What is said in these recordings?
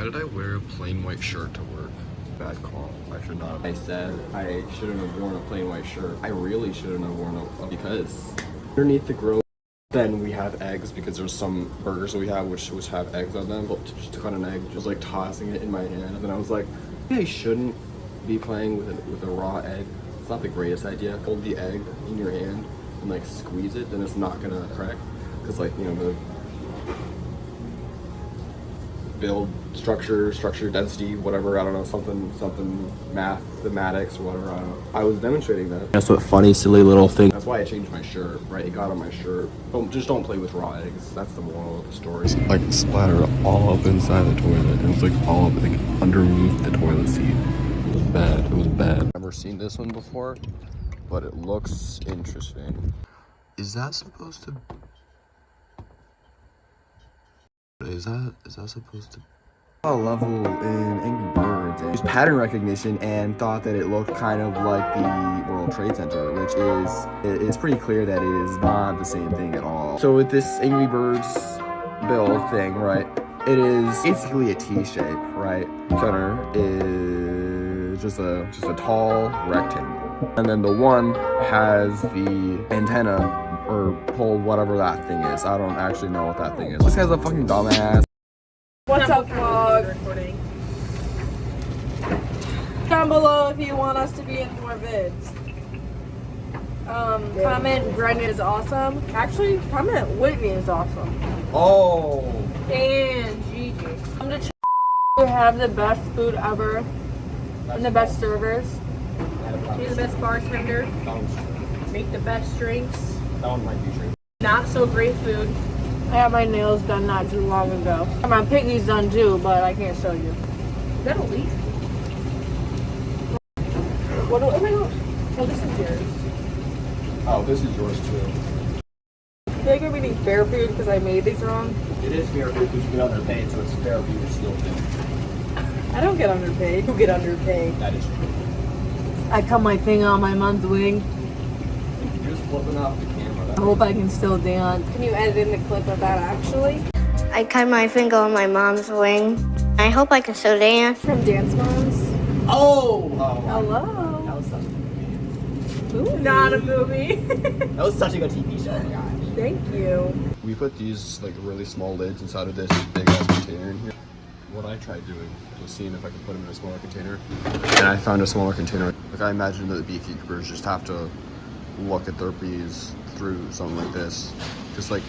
did I wear a plain white shirt to work? Bad call. I should not have. I said I shouldn't have worn a plain white shirt. I really shouldn't have worn a because underneath the grill, then we have eggs because there's some burgers that we have which have eggs on them. But just took on an egg, just like tossing it in my hand, and then I was like, maybe I shouldn't be playing with a raw egg. It's not the greatest idea. Hold the egg in your hand and like squeeze it, then it's not gonna crack. Cause like, you know, the build structure, density, whatever, I don't know, something mathematics or whatever, I don't know. I was demonstrating that. That's what funny, silly little thing. That's why I changed my shirt, right? It got on my shirt. Don't play with raw eggs. That's the moral of the story. It's like splattered all up inside the toilet, and it's like all up like underneath the toilet seat. It was bad. It was bad. Never seen this one before, but it looks interesting. Is that supposed to? Is that supposed to? A level in Angry Birds and used pattern recognition and thought that it looked kind of like the World Trade Center, which it's pretty clear that it is not the same thing at all. So with this Angry Birds build thing, right, it is basically a T-shape, right? Center is just a tall rectangle, and then the one has the antenna or pole, whatever that thing is. I don't actually know what that thing is. This guy's a fucking dumbass. What's up, vlog? Down below if you want us to be in more vids. Comment Brendan is awesome. Actually, comment Whitney is awesome. Oh. And Gigi. Come to we have the best food ever and the best servers. Be the best bartender. Make the best drinks. That one might be true. Not so great food. I got my nails done not too long ago. My piggy's done too, but I can't show you. Is that a leaf? What do, oh my gosh. Oh, this is yours. Oh, this is yours too. I feel like I'm eating fair food because I made these wrong. It is fair food because you get underpaid, so it's fair for you to steal food. I don't get underpaid. You get underpaid. That is true. I cut my finger on my mom's wing. You're just flipping off the camera. I hope I can still dance. Can you edit in the clip of that actually? I cut my finger on my mom's wing. I hope I can still dance. From Dance Moms. Oh! Hello. That was such a good movie. Not a movie. That was such a good TV show, my gosh. Thank you. We put these like really small lids inside of this big ass container in here. What I tried doing was seeing if I could put them in a smaller container, and I found a smaller container. Like I imagine that the beekeepers just have to look at their bees through something like this, just like,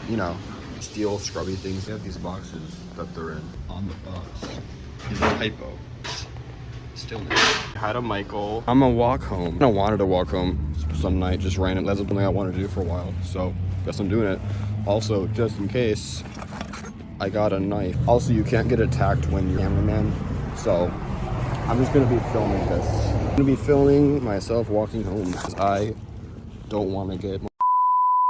you know, steel scrubby things. They have these boxes that they're in on the box. Is a typo. Still there. I had a Michael. I'm gonna walk home. I wanted to walk home some night, just random. That's something I wanted to do for a while, so guess I'm doing it. Also, just in case, I got a knife. Also, you can't get attacked when you're a cameraman, so I'm just gonna be filming this. I'm gonna be filming myself walking home because I don't want to get.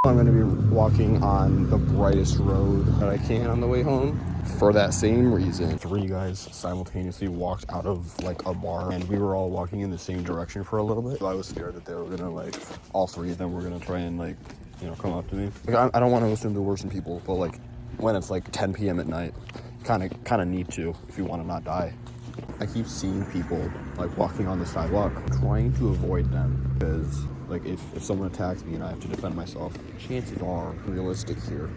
I'm gonna be walking on the brightest road that I can on the way home for that same reason. 3 guys simultaneously walked out of like a bar, and we were all walking in the same direction for a little bit. So I was scared that they were gonna like, all 3 of them were gonna try and like, you know, come up to me. Like I don't want to assume the worst in people, but like when it's like 10 p.m. at night, you kind of need to if you want to not die. I keep seeing people like walking on the sidewalk, trying to avoid them because like if someone attacks me and I have to defend myself, chances are realistic here.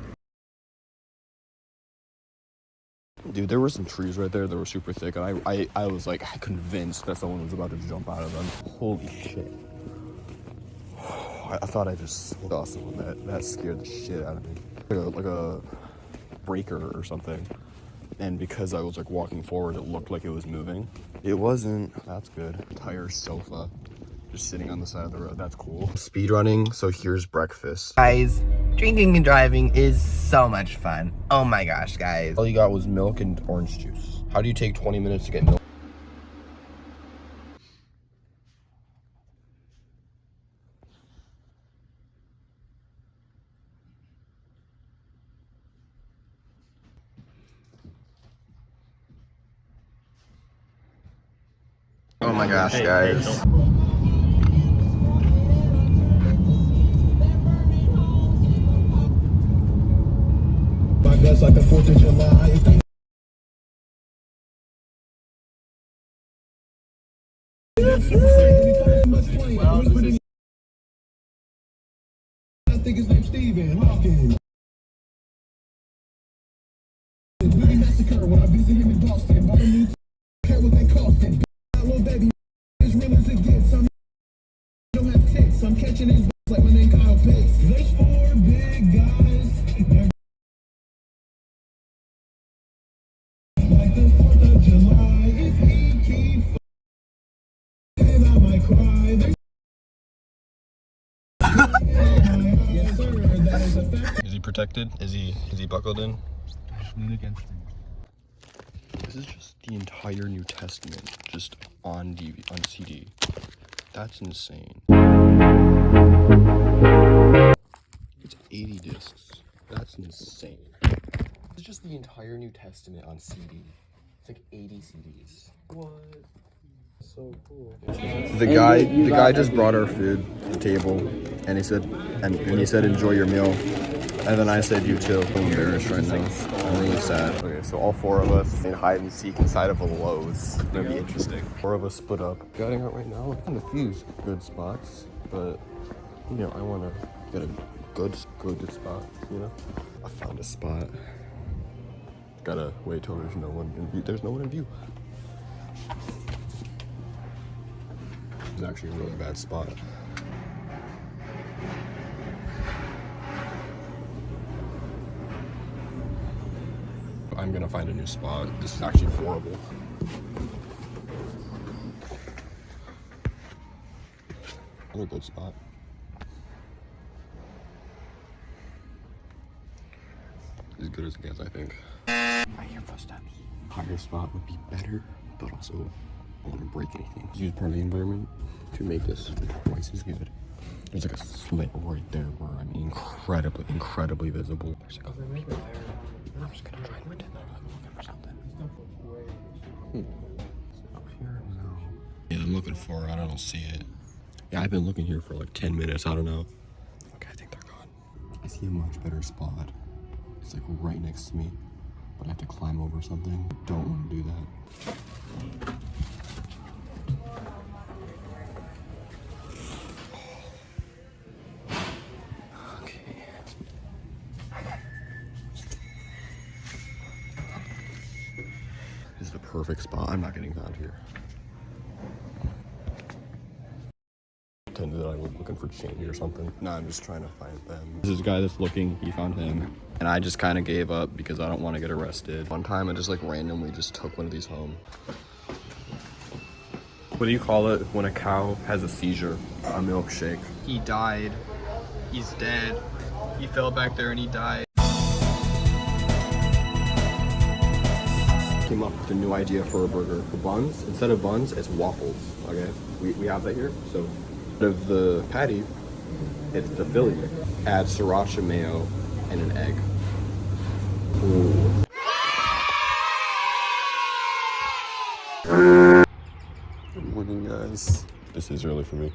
Dude, there were some trees right there that were super thick, and I was like convinced that someone was about to jump out of them. Holy shit. I thought I just saw someone that scared the shit out of me. Like a breaker or something. And because I was like walking forward, it looked like it was moving. It wasn't. That's good. Tire sofa. Just sitting on the side of the road. That's cool. Speed running, so here's breakfast. Guys, drinking and driving is so much fun. Oh my gosh, guys. All you got was milk and orange juice. How do you take 20 minutes to get milk? Oh my gosh, guys. My guess like the 4th of July. think his name's Stephen Hawking. Willie Massacre when I visit him in Boston. Bought a new care what they cost him. Little baby, as real as it gets. I don't have tits. I'm catching his like my name Kyle Pitts. There's 4 big guys. Like the 4th of July. If he keep f***ing, I might cry. Yes, sir. That is a fact. Is he protected? Is he buckled in? This is just the entire New Testament, just on CD. That's insane. It's 80 discs. That's insane. It's just the entire New Testament on CD. It's like 80 CDs. What? So cool. The guy just brought our food to the table, and he said enjoy your meal, and then I said you too. I'm embarrassed right now. I'm really sad. Okay, so all 4 of us in hide and seek inside of a Lowe's. It's gonna be interesting. 4 of us split up. Guiding out right now in a few good spots, but you know I want to get a good spot. You know, I found a spot. Gotta wait till there's no one in view. There's no one in view. It's actually a really bad spot. I'm gonna find a new spot. This is actually horrible. Another good spot. As good as it gets, I think. I hear footsteps. Higher spot would be better, but also I don't want to break anything. Use part of the environment to make this twice as good. There's like a slit right there where I'm incredibly visible. There's like a mirror there. I'm just gonna try and pretend that I'm looking for something. Up here? No. Yeah, I'm looking for it. I don't see it. Yeah, I've been looking here for like 10 minutes. I don't know. Okay, I think they're gone. I see a much better spot. It's like right next to me, but I have to climb over something. Don't want to do that. This is the perfect spot. I'm not getting found here. Pretended that I was looking for change or something. No, I'm just trying to find them. This is a guy that's looking. He found him. And I just kind of gave up because I don't want to get arrested. One time I just like randomly just took one of these home. What do you call it when a cow has a seizure? A milkshake. He died. He's dead. He fell back there and he died. Came up with a new idea for a burger. For buns, instead of buns, it's waffles. Okay, we have that here. So, instead of the patty, it's the filling. Add sriracha mayo and an egg. Ooh. Good morning, guys. This is early for me.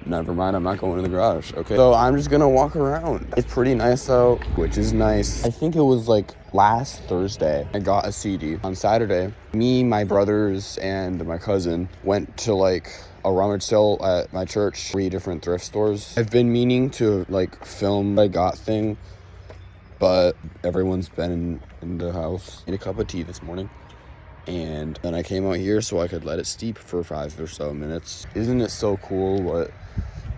Never mind, I'm not going in the garage, okay? So I'm just gonna walk around. It's pretty nice out, which is nice. I think it was like last Thursday, I got a CD. On Saturday, me, my brothers, and my cousin went to like a rummage sale at my church, 3 different thrift stores. I've been meaning to like film what I got thing, but everyone's been in the house. Made a cup of tea this morning. And then I came out here so I could let it steep for 5 or so minutes. Isn't it so cool what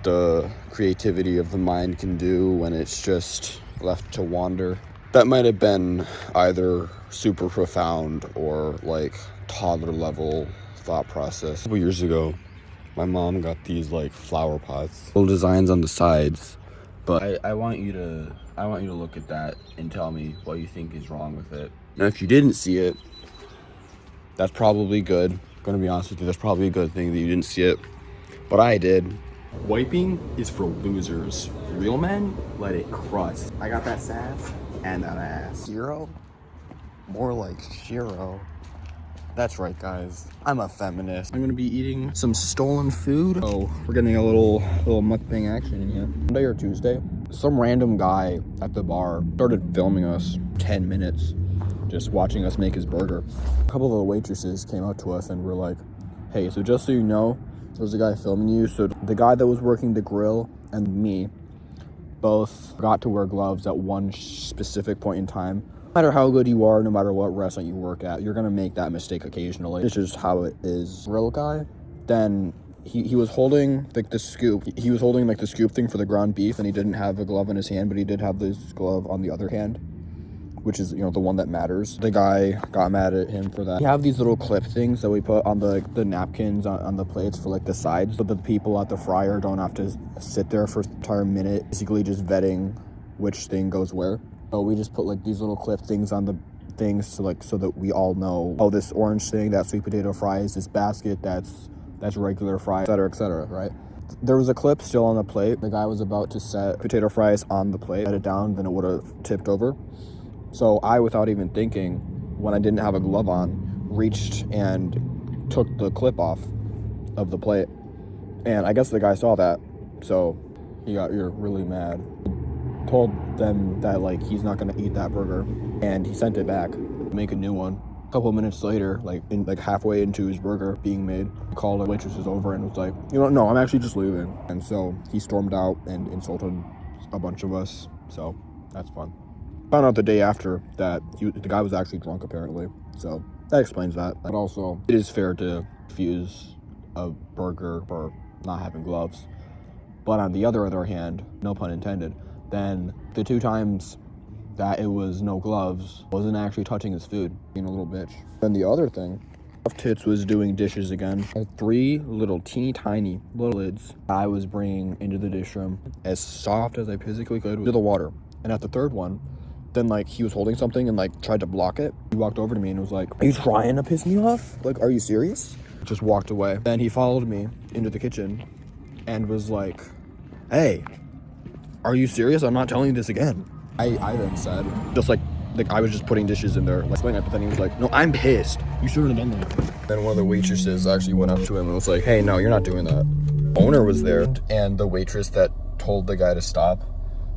the creativity of the mind can do when it's just left to wander? That might have been either super profound or like toddler level thought process. A couple years ago, my mom got these like flower pots, little designs on the sides. But I want you to look at that and tell me what you think is wrong with it. Now, if you didn't see it, that's probably good. I'm gonna be honest with you, that's probably a good thing that you didn't see it. But I did. Wiping is for losers. Real men, let it crust. I got that sass and that ass. Zero? More like Shiro. That's right, guys. I'm a feminist. I'm gonna be eating some stolen food. Oh, we're getting a little mukbang action in here. Monday or Tuesday, some random guy at the bar started filming us 10 minutes. Just watching us make his burger. A couple of the waitresses came up to us and were like, hey, so just so you know, There's a guy filming you. So the guy that was working the grill and me both got to wear gloves at one specific point in time. No matter how good you are, no matter what restaurant you work at, you're gonna make that mistake occasionally. It's just how it is. Grill guy, then he was holding like the scoop. He was holding like the scoop thing for the ground beef, and he didn't have a glove in his hand, but he did have this glove on the other hand, which is, you know, the one that matters. The guy got mad at him for that. We have these little clip things that we put on the napkins on the plates for like the sides, so that the people at the fryer don't have to sit there for an entire minute, basically just vetting which thing goes where. So we just put like these little clip things on the things to like, so that we all know, oh, this orange thing, that sweet potato fries, this basket, that's regular fries, etc., right? There was a clip still on the plate. The guy was about to set potato fries on the plate, set it down, then it would have tipped over. So I, without even thinking, when I didn't have a glove on, reached and took the clip off of the plate. And I guess the guy saw that, so he got really mad. Told them that like he's not gonna eat that burger, and he sent it back, make a new one. A couple minutes later, like halfway into his burger being made, he called the waitresses over and was like, you know, no, I'm actually just leaving. And so he stormed out and insulted a bunch of us. So that's fun. Found out the day after that the guy was actually drunk apparently, so that explains that. But also, it is fair to refuse a burger for not having gloves. But on the other hand, no pun intended, then the 2 times that it was no gloves, wasn't actually touching his food, being a little bitch. Then the other thing, Tits was doing dishes again. I had 3 little teeny tiny little lids I was bringing into the dish room, as soft as I physically could, to the water. And at the 3rd one, then like he was holding something and like tried to block it. He walked over to me and was like, are you trying to piss me off? Like, are you serious? Just walked away. Then he followed me into the kitchen and was like, hey, are you serious? I'm not telling you this again. I then said, just like I was just putting dishes in there, like, but then he was like, no, I'm pissed. You shouldn't have done that. Then one of the waitresses actually went up to him and was like, hey, no, you're not doing that. Owner was there, and the waitress that told the guy to stop,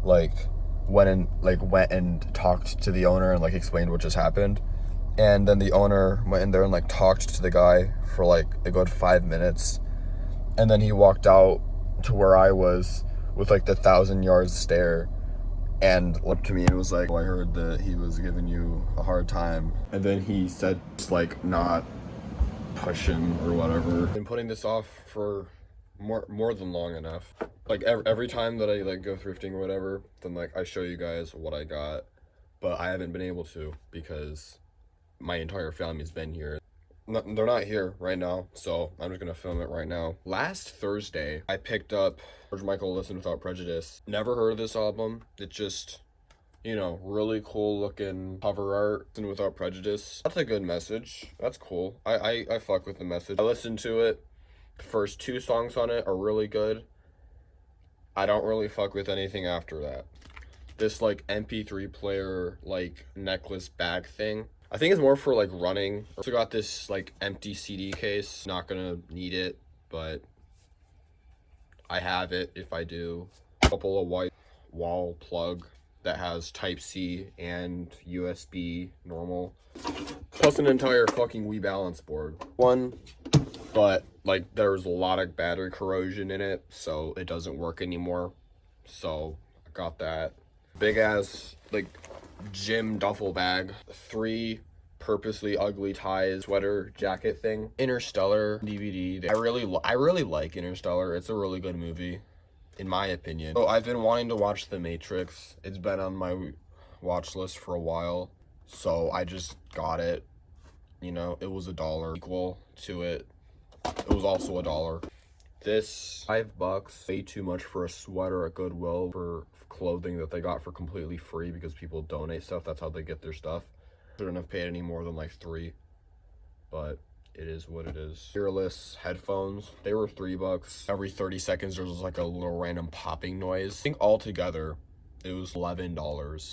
went and talked to the owner and like explained what just happened. And then the owner went in there and like talked to the guy for like a good 5 minutes. And then he walked out to where I was with like the 1,000-yard stare and looked to me and was like, oh, I heard that he was giving you a hard time. And then he said, just like, not push him or whatever. Been putting this off for more than long enough. Like every time that I like go thrifting or whatever, then like I show you guys what I got, but I haven't been able to because my entire family's been here. They're not here right now, so I'm just gonna film it right now. Last Thursday, I picked up George Michael Listen Without Prejudice. Never heard of this album. It's just, you know, really cool looking cover art. Listen Without Prejudice. That's a good message. That's cool. I fuck with the message. I listened to it. The first 2 songs on it are really good. I don't really fuck with anything after that. This like MP3 player like necklace bag thing, I think it's more for like running. Also got this like empty CD case. Not gonna need it, but I have it if I do. A couple of white wall plug that has Type-C and USB normal. Plus an entire fucking Wii balance board. One, but like there's a lot of battery corrosion in it, so it doesn't work anymore. So I got that. Big ass like gym duffel bag. 3 purposely ugly ties, sweater jacket thing. Interstellar DVD. I really like Interstellar. It's a really good movie, in my opinion. So I've been wanting to watch The Matrix. It's been on my watch list for a while, so I just got it. You know, it was $1 equal to it. It was also $1. This $5, way too much for a sweater at Goodwill for clothing that they got for completely free because people donate stuff. That's how they get their stuff. Shouldn't have paid any more than like $3, but it is what it is. Earless headphones, they were $3. Every 30 seconds there was like a little random popping noise. I think altogether it was $11.